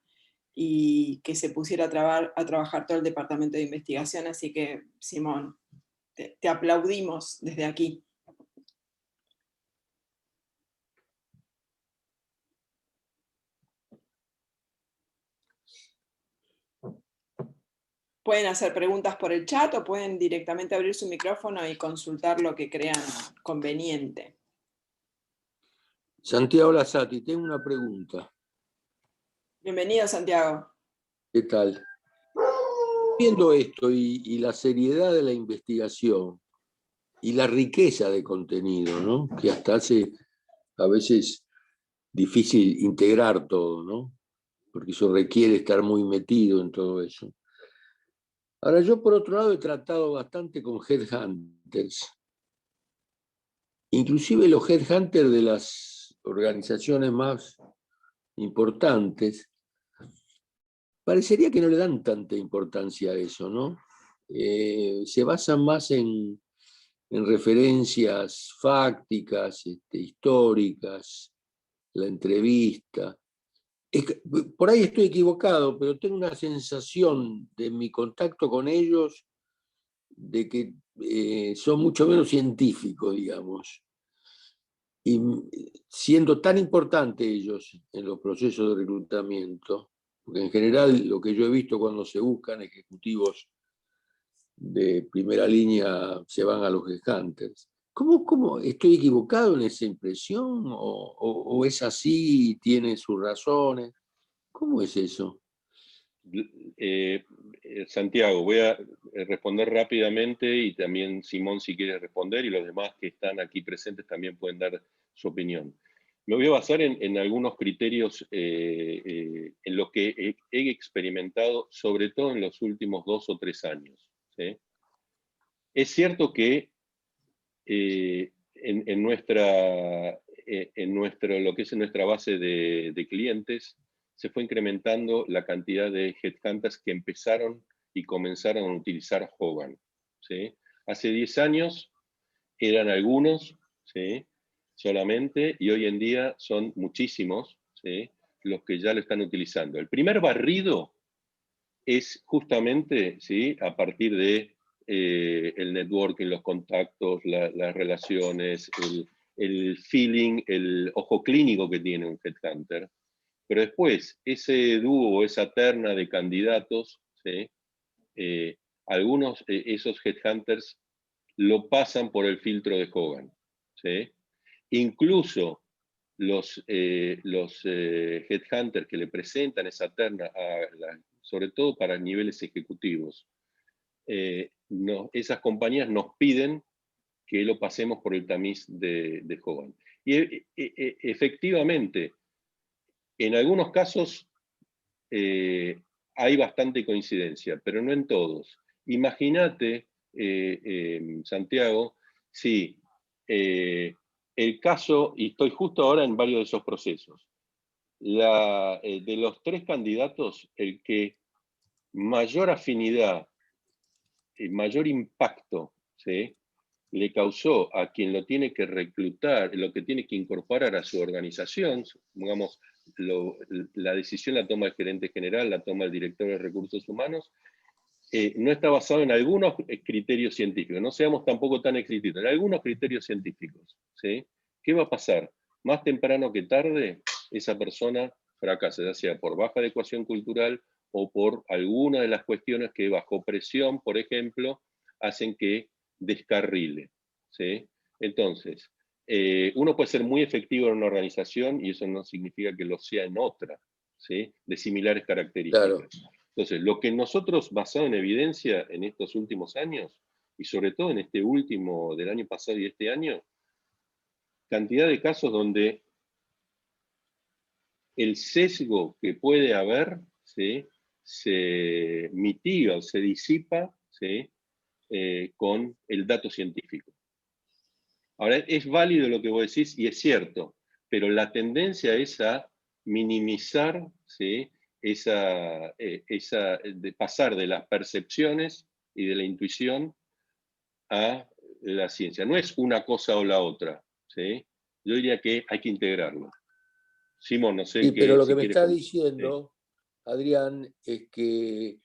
y que se pusiera a trabajar todo el departamento de investigación. Así que, Simón, te aplaudimos desde aquí. Pueden hacer preguntas por el chat o pueden directamente abrir su micrófono y consultar lo que crean conveniente. Santiago Lasati, tengo una pregunta. Bienvenido, Santiago. ¿Qué tal? Viendo esto y la seriedad de la investigación y la riqueza de contenido, ¿no? Que hasta hace a veces difícil integrar todo, ¿no? Porque eso requiere estar muy metido en todo eso. Ahora, yo por otro lado he tratado bastante con headhunters. Inclusive los headhunters de las organizaciones más importantes, parecería que no le dan tanta importancia a eso, ¿no? Se basan más en en referencias fácticas, históricas, la entrevista. Por ahí estoy equivocado, pero tengo una sensación de mi contacto con ellos de que son mucho menos científicos, digamos. Y siendo tan importantes ellos en los procesos de reclutamiento, porque en general lo que yo he visto cuando se buscan ejecutivos de primera línea se van a los headhunters. ¿Cómo estoy equivocado en esa impresión? ¿O es así y tiene sus razones? ¿Cómo es eso? Santiago, voy a responder rápidamente y también Simón si quiere responder y los demás que están aquí presentes también pueden dar su opinión. Me voy a basar en algunos criterios en lo que he experimentado, sobre todo en los últimos 2 o 3 años. ¿Sí? Es cierto que en lo que es en nuestra base de clientes, se fue incrementando la cantidad de headhunters que empezaron y comenzaron a utilizar Hogan. ¿Sí? Hace 10 años eran algunos, ¿sí? Solamente, y hoy en día son muchísimos, ¿sí? Los que ya lo están utilizando. El primer barrido es justamente, ¿sí? A partir de el networking, los contactos, las relaciones, el feeling, el ojo clínico que tiene un headhunter. Pero después, ese dúo, esa terna de candidatos, ¿sí? Algunos esos headhunters lo pasan por el filtro de Hogan. ¿Sí? Incluso los headhunters que le presentan esa terna, sobre todo para niveles ejecutivos, esas compañías nos piden que lo pasemos por el tamiz de Hogan. Y efectivamente, en algunos casos hay bastante coincidencia, pero no en todos. Imagínate, Santiago, si el caso, y estoy justo ahora en varios de esos procesos, de los 3 candidatos, el que mayor afinidad, mayor impacto, ¿sí? Le causó a quien lo tiene que reclutar, lo que tiene que incorporar a su organización, digamos, la decisión la toma el gerente general, la toma el director de recursos humanos, no está basado en algunos criterios científicos, no seamos tampoco tan estrictos, en algunos criterios científicos. ¿Sí? ¿Qué va a pasar? Más temprano que tarde, esa persona fracasa, ya sea por baja adecuación cultural o por alguna de las cuestiones que bajo presión, por ejemplo, hacen que descarrile. ¿Sí? Entonces, uno puede ser muy efectivo en una organización y eso no significa que lo sea en otra, ¿sí? De similares características. Claro. Entonces, lo que nosotros, basado en evidencia en estos últimos años, y sobre todo en este último del año pasado y este año, cantidad de casos donde el sesgo que puede haber, ¿sí? Se mitiga o se disipa, ¿sí? Con el dato científico. Ahora, es válido lo que vos decís y es cierto, pero la tendencia es a minimizar, ¿sí? De pasar de las percepciones y de la intuición a la ciencia. No es una cosa o la otra, ¿sí? Yo diría que hay que integrarlo. Simón, no sé Sí, pero lo si que me quieres... está Sí. diciendo, Adrián, es que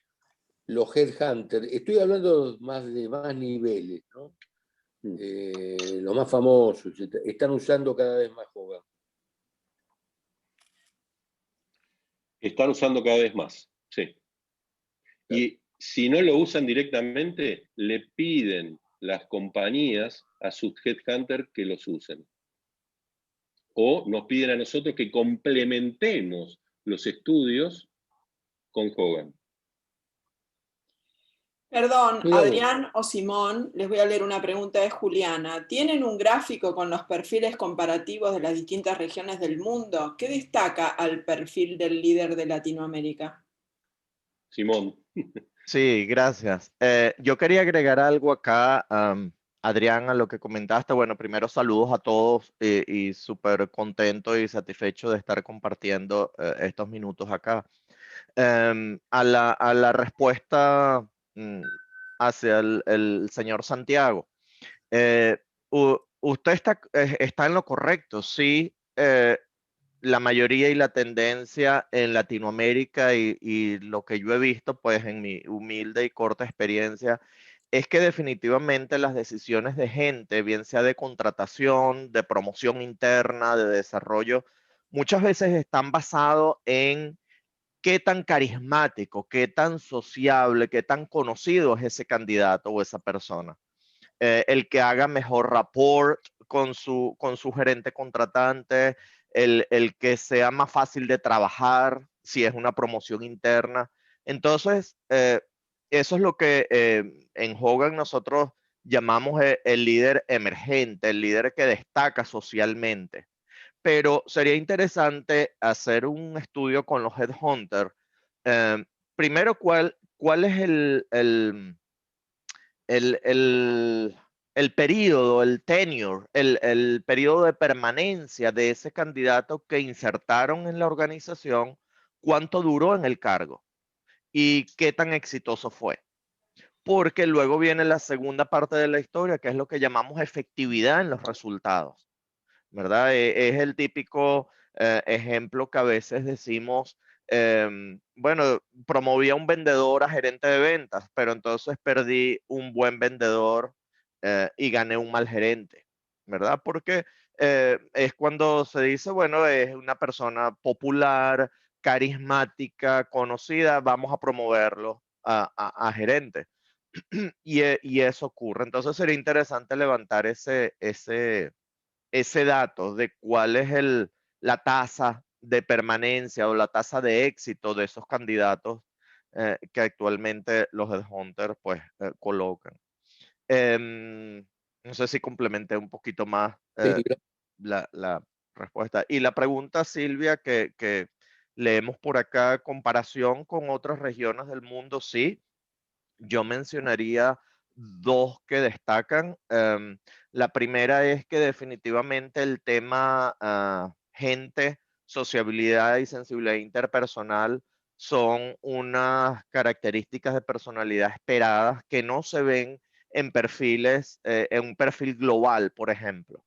los headhunters, estoy hablando más de más niveles, ¿no? Los más famosos, están usando cada vez más Hogan. Están usando cada vez más, sí. Y si no lo usan directamente, le piden las compañías a sus headhunters que los usen. O nos piden a nosotros que complementemos los estudios con Hogan. Perdón, Mira vos. Adrián o Simón, les voy a leer una pregunta de Juliana. ¿Tienen un gráfico con los perfiles comparativos de las distintas regiones del mundo? ¿Qué destaca al perfil del líder de Latinoamérica? Simón. Sí, gracias. Yo quería agregar algo acá, Adrián, a lo que comentaste. Bueno, primero saludos a todos y súper contento y satisfecho de estar compartiendo estos minutos acá. A la respuesta hacia el señor Santiago. Usted está en lo correcto, sí. La mayoría y la tendencia en Latinoamérica y lo que yo he visto, pues en mi humilde y corta experiencia, es que definitivamente las decisiones de gente, bien sea de contratación, de promoción interna, de desarrollo, muchas veces están basados en qué tan carismático, qué tan sociable, qué tan conocido es ese candidato o esa persona. El que haga mejor rapport con su gerente contratante, el que sea más fácil de trabajar si es una promoción interna. Entonces, eso es lo que en Hogan nosotros llamamos el líder emergente, el líder que destaca socialmente. Pero sería interesante hacer un estudio con los headhunters. Primero, ¿cuál es el, el, el periodo, el tenure, el periodo de permanencia de ese candidato que insertaron en la organización? ¿Cuánto duró en el cargo? ¿Y qué tan exitoso fue? Porque luego viene la segunda parte de la historia, que es lo que llamamos efectividad en los resultados, ¿verdad? Es el típico ejemplo que a veces decimos, bueno, promoví a un vendedor a gerente de ventas, pero entonces perdí un buen vendedor y gané un mal gerente, ¿verdad? Porque es cuando se dice, bueno, es una persona popular, carismática, conocida, vamos a promoverlo a gerente. Y eso ocurre. Entonces sería interesante levantar ese dato de cuál es la tasa de permanencia o la tasa de éxito de esos candidatos que actualmente los headhunters pues colocan. No sé si complementé un poquito más Sí, la respuesta. Y la pregunta, Silvia, que leemos por acá, comparación con otras regiones del mundo, sí. Yo mencionaría dos que destacan. La primera es que definitivamente el tema gente, sociabilidad y sensibilidad interpersonal son unas características de personalidad esperadas que no se ven en perfiles, en un perfil global, por ejemplo,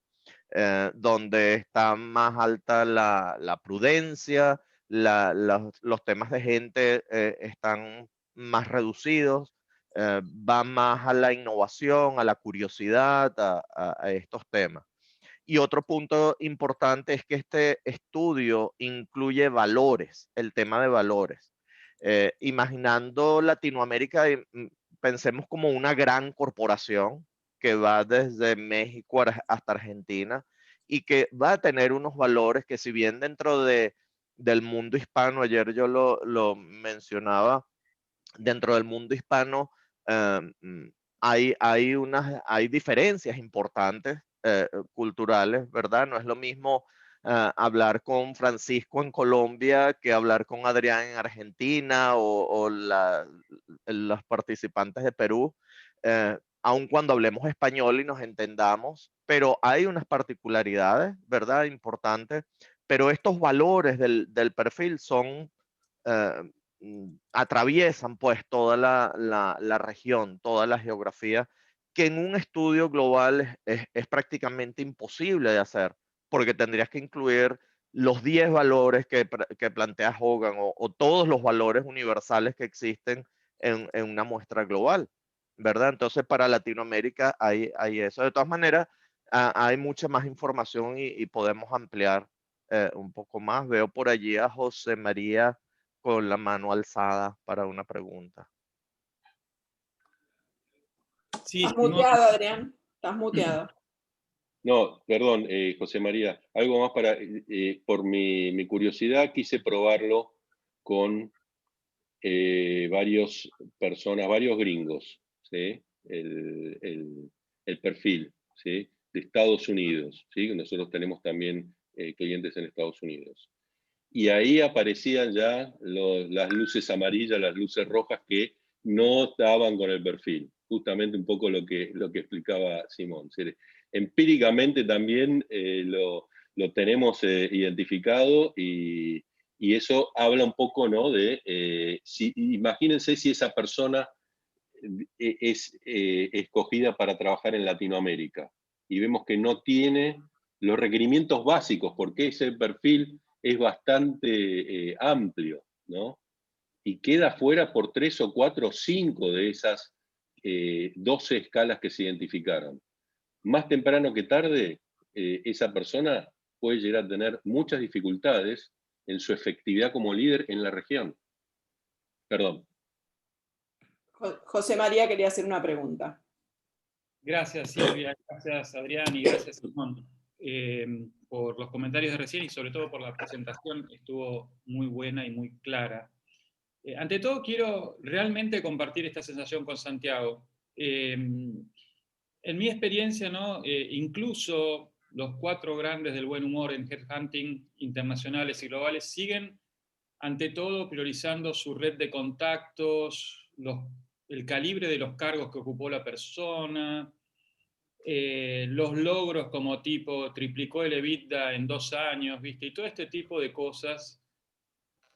donde está más alta la prudencia, los temas de gente están más reducidos, va más a la innovación, a la curiosidad, a estos temas. Y otro punto importante es que este estudio incluye valores, el tema de valores. Imaginando Latinoamérica, pensemos como una gran corporación que va desde México hasta Argentina y que va a tener unos valores que, si bien dentro del mundo hispano, ayer yo lo mencionaba, dentro del mundo hispano hay diferencias importantes culturales, ¿verdad? No es lo mismo hablar con Francisco en Colombia que hablar con Adrián en Argentina o los participantes de Perú, aun cuando hablemos español y nos entendamos, pero hay unas particularidades, ¿verdad? Importantes, pero estos valores del perfil son eh, atraviesan pues toda la región, toda la geografía, que en un estudio global es prácticamente imposible de hacer, porque tendrías que incluir los 10 valores que plantea Hogan o todos los valores universales que existen en una muestra global, ¿verdad? Entonces para Latinoamérica hay eso. De todas maneras, hay mucha más información y podemos ampliar un poco más. Veo por allí a José María con la mano alzada para una pregunta. Sí, estás muteado, Adrián. Estás muteado. No, perdón, José María. Algo más por mi curiosidad, quise probarlo con varios personas, varios gringos, ¿sí? El perfil, ¿sí? De Estados Unidos, ¿sí? Nosotros tenemos también clientes en Estados Unidos. Y ahí aparecían ya las luces amarillas, las luces rojas que no estaban con el perfil. Justamente un poco lo que explicaba Simón. Empíricamente también lo tenemos identificado y eso habla un poco, ¿no? Imagínense si esa persona es escogida para trabajar en Latinoamérica. Y vemos que no tiene los requerimientos básicos, porque ese perfil es bastante amplio, ¿no? Y queda fuera por 3 o 4 o 5 de esas 12 escalas que se identificaron. Más temprano que tarde, esa persona puede llegar a tener muchas dificultades en su efectividad como líder en la región. Perdón. José María quería hacer una pregunta. Gracias Silvia, gracias Adrián y gracias Simón por los comentarios de recién y sobre todo por la presentación, estuvo muy buena y muy clara. Ante todo quiero realmente compartir esta sensación con Santiago. En mi experiencia, ¿no? Incluso los 4 grandes del buen humor en headhunting internacionales y globales siguen ante todo priorizando su red de contactos, el calibre de los cargos que ocupó la persona, los logros como tipo triplicó el EBITDA en 2 años, ¿viste? Y todo este tipo de cosas.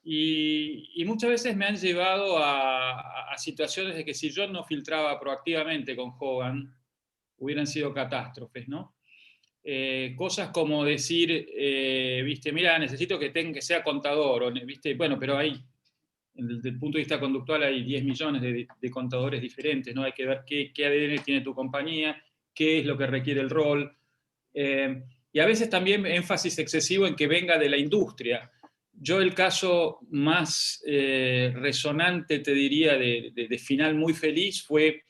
Y muchas veces me han llevado a situaciones de que si yo no filtraba proactivamente con Hogan, hubieran sido catástrofes, ¿no? Cosas como decir, viste, mira, necesito que sea contador, o, viste, bueno, pero ahí, desde el punto de vista conductual, hay 10 millones de contadores diferentes, ¿no? Hay que ver qué ADN tiene tu compañía, qué es lo que requiere el rol. Y a veces también énfasis excesivo en que venga de la industria. Yo el caso más resonante, te diría, de final muy feliz fue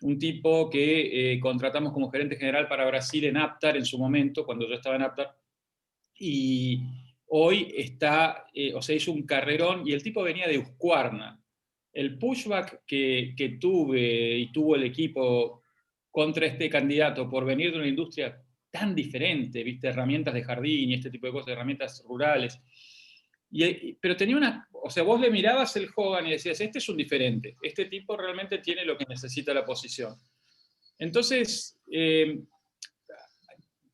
un tipo que contratamos como gerente general para Brasil en Aptar en su momento, cuando yo estaba en Aptar, y hoy está, o sea, hizo un carrerón, y el tipo venía de Husqvarna. El pushback que tuve y tuvo el equipo contra este candidato por venir de una industria tan diferente, ¿viste? Herramientas de jardín y este tipo de cosas, herramientas rurales. Pero tenía una, o sea, vos le mirabas el Hogan y decías, este es un diferente, este tipo realmente tiene lo que necesita la posición. Entonces,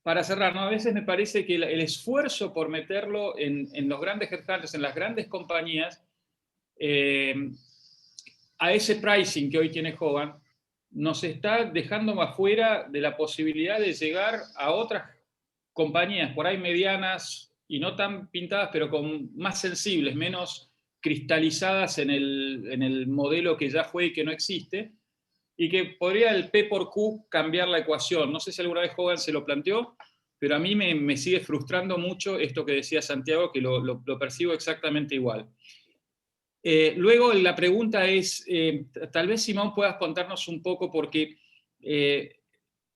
para cerrar, ¿no? A veces me parece que el esfuerzo por meterlo en los grandes headhunters, en las grandes compañías, a ese pricing que hoy tiene Hogan, nos está dejando afuera de la posibilidad de llegar a otras compañías, por ahí medianas y no tan pintadas, pero con más sensibles, menos cristalizadas en el modelo que ya fue y que no existe, y que podría el P por Q cambiar la ecuación. No sé si alguna vez Hogan se lo planteó, pero a mí me sigue frustrando mucho esto que decía Santiago, que lo percibo exactamente igual. Luego la pregunta es, tal vez Simón puedas contarnos un poco, porque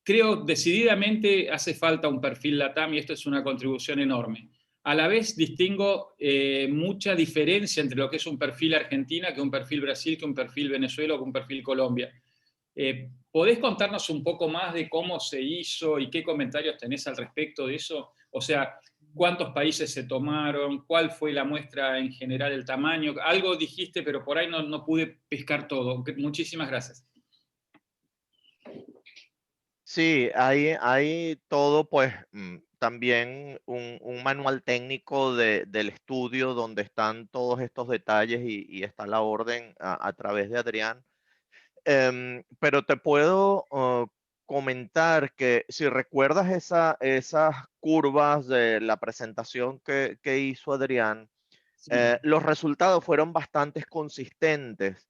creo decididamente hace falta un perfil LATAM y esto es una contribución enorme. A la vez distingo mucha diferencia entre lo que es un perfil Argentina, que un perfil Brasil, que un perfil Venezuela o que un perfil Colombia. ¿Podés contarnos un poco más de cómo se hizo y qué comentarios tenés al respecto de eso? O sea, ¿cuántos países se tomaron? ¿Cuál fue la muestra en general, el tamaño? Algo dijiste, pero por ahí no pude pescar todo. Muchísimas gracias. Sí, hay todo, pues también un manual técnico del estudio donde están todos estos detalles y está la orden a través de Adrián. Pero te puedo comentar que si recuerdas esas curvas de la presentación que hizo Adrián, Sí. los resultados fueron bastante consistentes,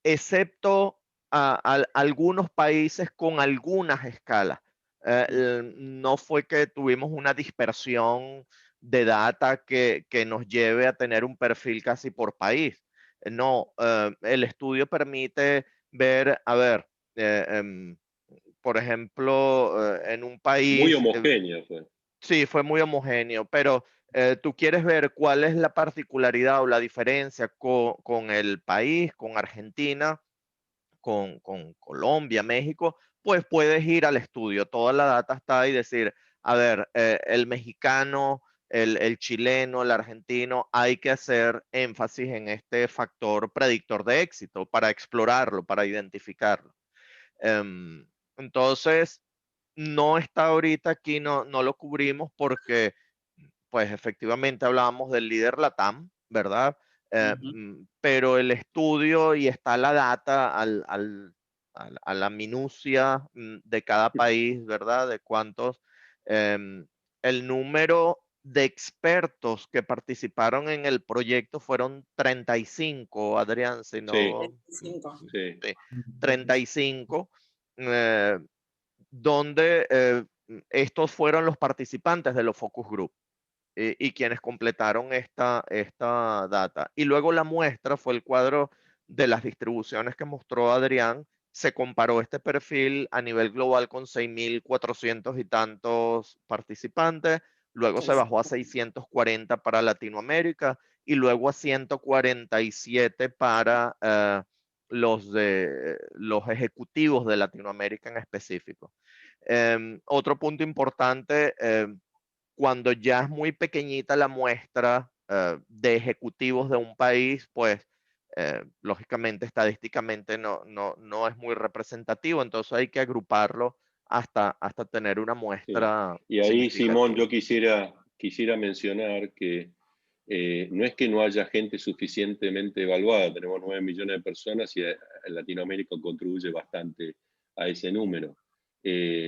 excepto algunos países con algunas escalas. No fue que tuvimos una dispersión de data que nos lleve a tener un perfil casi por país. No, el estudio permite ver, a ver, por ejemplo, en un Muy país, homogéneo fue. sí, fue muy homogéneo, pero tú quieres ver cuál es la particularidad o la diferencia con el país, con Argentina, con Colombia, México, pues puedes ir al estudio. Toda la data está ahí y decir, a ver, el mexicano, el chileno, el argentino, hay que hacer énfasis en este factor predictor de éxito para explorarlo, para identificarlo. Entonces, no está ahorita aquí, no lo cubrimos porque, pues efectivamente hablábamos del líder LATAM, ¿verdad? Pero el estudio y está la data a la minucia de cada país, ¿verdad? De cuántos, el número de expertos que participaron en el proyecto fueron 35, Adrián, si no... Sí, 35, donde estos fueron los participantes de los focus group y quienes completaron esta data. Y luego la muestra fue el cuadro de las distribuciones que mostró Adrián. Se comparó este perfil a nivel global con 6.400 y tantos participantes, luego se bajó a 640 para Latinoamérica y luego a 147 para los ejecutivos de Latinoamérica en específico. Otro punto importante, cuando ya es muy pequeñita la muestra de ejecutivos de un país, pues lógicamente estadísticamente no es muy representativo, entonces hay que agruparlo hasta tener una muestra. Sí. Y ahí, Simón, yo quisiera mencionar que no es que no haya gente suficientemente evaluada, tenemos 9 millones de personas y Latinoamérica contribuye bastante a ese número.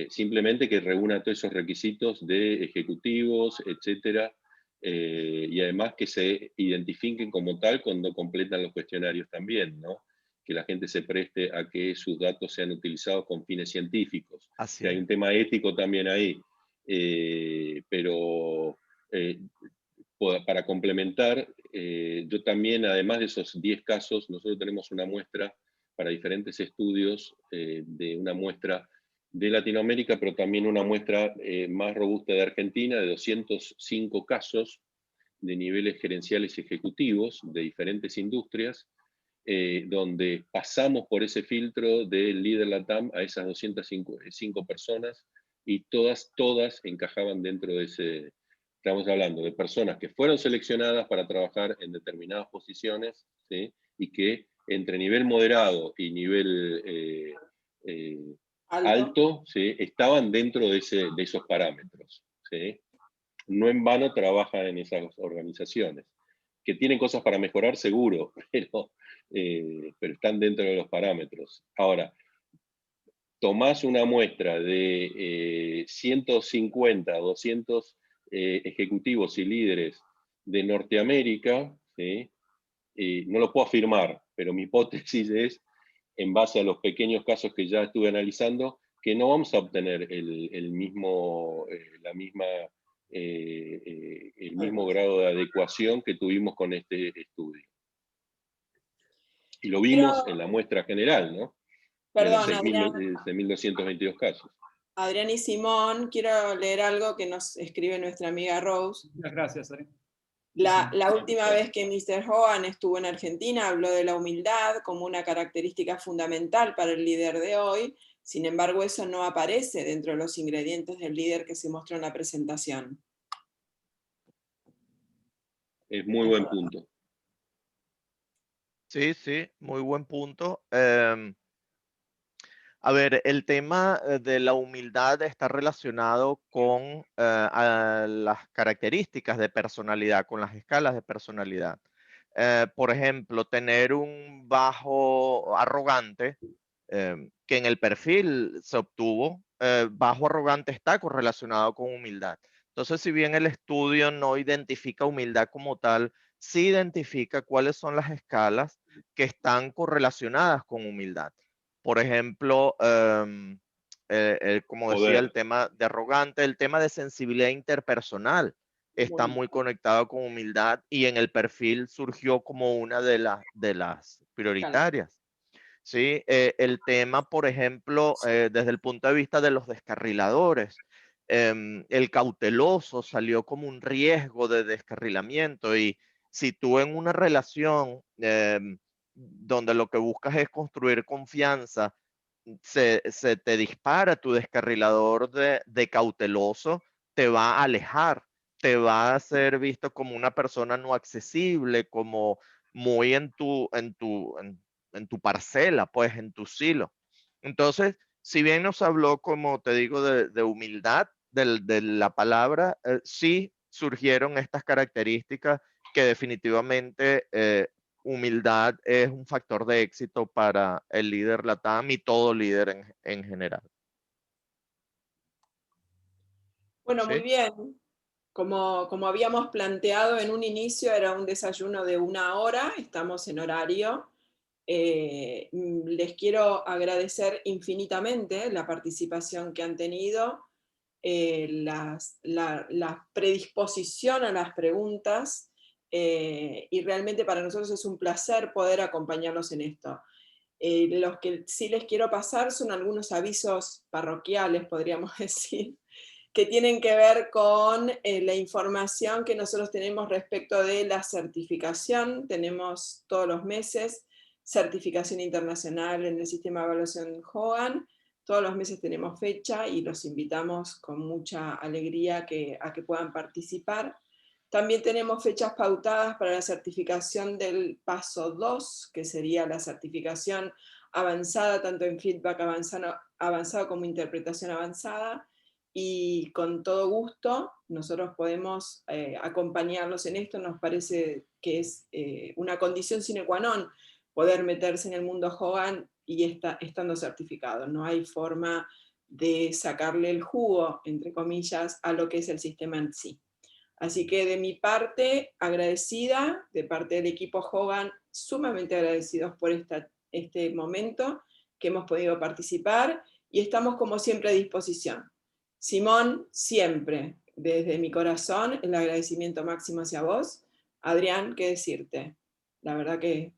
Simplemente que reúna todos esos requisitos de ejecutivos, etcétera, y además que se identifiquen como tal cuando completan los cuestionarios también, ¿no? Que la gente se preste a que sus datos sean utilizados con fines científicos. Así que hay un tema ético también ahí, pero para complementar, yo también, además de esos 10 casos, nosotros tenemos una muestra para diferentes estudios, de una muestra de Latinoamérica, pero también una muestra más robusta de Argentina, de 205 casos de niveles gerenciales y ejecutivos de diferentes industrias, donde pasamos por ese filtro del líder LATAM a esas 205 personas y todas encajaban dentro de ese. Estamos hablando de personas que fueron seleccionadas para trabajar en determinadas posiciones, ¿sí? Y que entre nivel moderado y nivel alto, ¿sí? Estaban dentro de esos parámetros, ¿sí? No en vano trabajan en esas organizaciones, que tienen cosas para mejorar seguro, pero están dentro de los parámetros. Ahora, tomás una muestra de 150, 200 ejecutivos y líderes de Norteamérica, ¿sí? No lo puedo afirmar, pero mi hipótesis es, en base a los pequeños casos que ya estuve analizando, que no vamos a obtener el mismo grado de adecuación que tuvimos con este estudio. Y lo vimos en la muestra general, ¿no? Perdón, de los 6.222 casos. Adrián y Simón, quiero leer algo que nos escribe nuestra amiga Rose. Muchas gracias, Adrián. La última vez que Mr. Hogan estuvo en Argentina habló de la humildad como una característica fundamental para el líder de hoy. Sin embargo, eso no aparece dentro de los ingredientes del líder que se mostró en la presentación. Es muy buen punto. Sí, muy buen punto. A ver, el tema de la humildad está relacionado con las características de personalidad, con las escalas de personalidad. Por ejemplo, tener un bajo arrogante, que en el perfil se obtuvo, bajo arrogante está correlacionado con humildad. Entonces, si bien el estudio no identifica humildad como tal, sí identifica cuáles son las escalas que están correlacionadas con humildad. Por ejemplo, como decía, el tema de arrogante, el tema de sensibilidad interpersonal está muy conectado con humildad y en el perfil surgió como una de las prioritarias. ¿Sí? El tema, por ejemplo, desde el punto de vista de los descarriladores, el cauteloso salió como un riesgo de descarrilamiento y si tú en una relación donde lo que buscas es construir confianza, se te dispara tu descarrilador de cauteloso, te va a alejar, te va a ser visto como una persona no accesible, como muy en tu parcela, pues en tu silo. Entonces, si bien nos habló, como te digo, de humildad, de la palabra, sí surgieron estas características que definitivamente humildad es un factor de éxito para el líder LATAM y todo líder en general. Bueno, ¿Sí? muy bien. Como habíamos planteado en un inicio, era un desayuno de 1 hora, estamos en horario. Les quiero agradecer infinitamente la participación que han tenido, la predisposición a las preguntas, y realmente para nosotros es un placer poder acompañarlos en esto. Los que sí les quiero pasar son algunos avisos parroquiales, podríamos decir, que tienen que ver con la información que nosotros tenemos respecto de la certificación. Tenemos todos los meses certificación internacional en el sistema de evaluación Hogan. Todos los meses tenemos fecha y los invitamos con mucha alegría a que puedan participar. También tenemos fechas pautadas para la certificación del paso 2, que sería la certificación avanzada, tanto en feedback avanzado como interpretación avanzada. Y con todo gusto nosotros podemos acompañarlos en esto. Nos parece que es una condición sine qua non poder meterse en el mundo Hogan y estando certificado. No hay forma de sacarle el jugo, entre comillas, a lo que es el sistema en sí. Así que de mi parte, agradecida, de parte del equipo Hogan, sumamente agradecidos por este momento que hemos podido participar, y estamos como siempre a disposición. Simón, siempre, desde mi corazón, el agradecimiento máximo hacia vos. Adrián, ¿qué decirte? La verdad que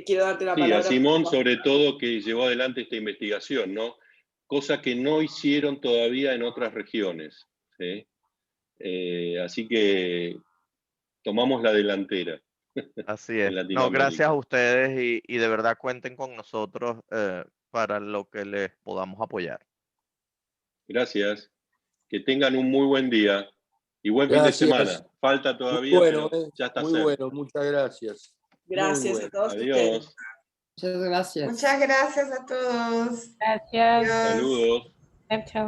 quiero darte la Sí, palabra. a Simón sobre todo, que llevó adelante esta investigación, ¿no? Cosa que no hicieron todavía en otras regiones, ¿sí? Así que tomamos la delantera Así en es. No, gracias Latinoamérica. a ustedes y de verdad cuenten con nosotros para lo que les podamos apoyar. Gracias. Que tengan un muy buen día y buen fin de Gracias. semana. Falta Muy todavía, bueno, pero ya está muy cerca. bueno. Muchas gracias. Muy Gracias bueno. a todos Adiós. ustedes. Muchas gracias. Muchas gracias a todos. Gracias. Adiós. Saludos. Chao, chao.